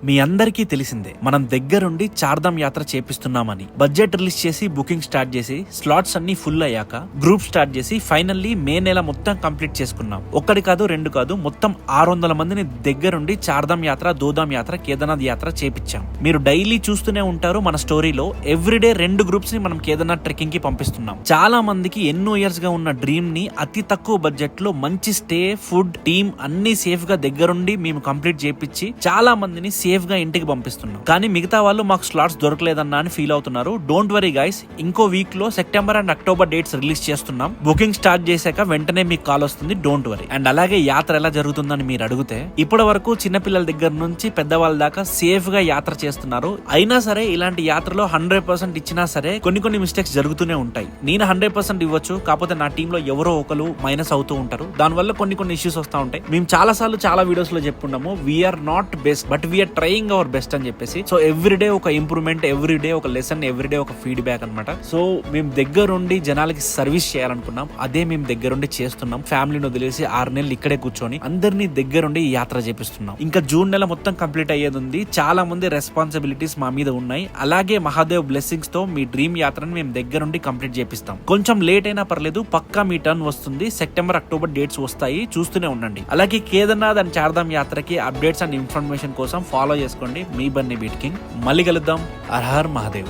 మీ అందరికీ తెలిసిందే మనం దగ్గరుండి చార్ధామ్ యాత్ర చేపిస్తున్నామని. బడ్జెట్ రిలీజ్ చేసి బుకింగ్ స్టార్ట్ చేసి స్లాట్స్ అన్ని ఫుల్ అయ్యాక గ్రూప్ స్టార్ట్ చేసి ఫైనల్లీ మే నెల మొత్తం కంప్లీట్ చేసుకున్నాం. ఒక్కడి కాదు రెండు కాదు, మొత్తం 600 మందిని దగ్గరుండి చార్ధామ్ యాత్ర, దోధామ్ యాత్ర, కేదార్నాథ్ యాత్ర చేపించాం. మీరు డైలీ చూస్తూనే ఉంటారు మన స్టోరీలో ఎవ్రీడే 2 గ్రూప్స్ ని మనం కేదార్నాథ్ ట్రెక్కింగ్ కి పంపిస్తున్నాం. చాలా మందికి ఎన్నో ఇయర్స్ గా ఉన్న డ్రీమ్ ని అతి తక్కువ బడ్జెట్ లో మంచి స్టే, ఫుడ్, టీమ్ అన్ని సేఫ్ గా దగ్గరుండి మేము కంప్లీట్ చేపించి చాలా మందిని సేఫ్ గా ఇంటికి పంపిస్తున్నాం. కానీ మిగతా వాళ్ళు మాకు స్లాట్స్ దొరకలేదన్నా అని ఫీల్ అవుతున్నారు. డోంట్ వరీ గైస్, ఇంకో వీక్ లో September and October dates release చేస్తున్నాం. బుకింగ్ స్టార్ట్ చేశాక వెంటనే మీకు కాల్ వస్తుంది. Don't worry. అండ్ అలాగే యాత్ర ఎలా జరుగుతుందని మీరు అడిగితే, ఇప్పటి వరకు చిన్నపిల్లల దగ్గర నుంచి పెద్దవాళ్ళ దాకా సేఫ్ గా యాత్ర చేస్తున్నారు. అయినా సరే ఇలాంటి యాత్రలో 100% ఇచ్చినా సరే కొన్ని మిస్టేక్స్ జరుగుతూనే ఉంటాయి. నేను 100% ఇవ్వచ్చు, కాకపోతే నా టీమ్ లో ఎవరో ఒకరు మైనస్ అవుతూ ఉంటారు. దానివల్ల కొన్ని ఇష్యూస్ వస్తూ ఉంటాయి. మేము చాలా సార్లు చాలా వీడియోస్ లో చెప్పుకున్నాము, we are not best but we are trying our best అని చెప్పేసి. సో ఎవ్రీడే ఒక ఇంప్రూవ్మెంట్, ఎవ్రీడే ఒక లెసన్, ఎవ్రీడే ఒక ఫీడ్బ్యాక్ అనమాట. సో మేము దగ్గరుండి జనాలకి సర్వీస్ చేయాలనుకున్నాం. అదే మేము దగ్గరుండి చేస్తున్నాం. ఫ్యామిలీని వదిలేసి 6 నెలలు ఇక్కడే కూర్చొని అందరినీ దగ్గరుండి ఈ యాత్ర చేపిస్తున్నాం. ఇంకా జూన్ నెల మొత్తం కంప్లీట్ అయ్యేది ఉంది. చాలా మంది రెస్పాన్సిబిలిటీస్ మా మీద ఉన్నాయి. అలాగే మహాదేవ్ బ్లెస్సింగ్స్ తో మీ డ్రీమ్ యాత్రని మేము దగ్గరుండి కంప్లీట్ చేపిస్తాం. కొంచెం లేట్ అయినా పర్లేదు, పక్కా మీ టర్న్ వస్తుంది. సెప్టెంబర్, అక్టోబర్ డేట్స్ వస్తాయి, చూస్తూనే ఉండండి. అలాగే కేదార్నాథ్ అండ్ చార్ధామ్ యాత్రకి అప్డేట్స్ అండ్ ఇన్ఫర్మేషన్ కోసం ఫాలో చేసుకోండి మీ బన్నీ బీట్ కింగ్. మళ్ళీ కలుద్దాం. హర్ హర్ మహాదేవ్.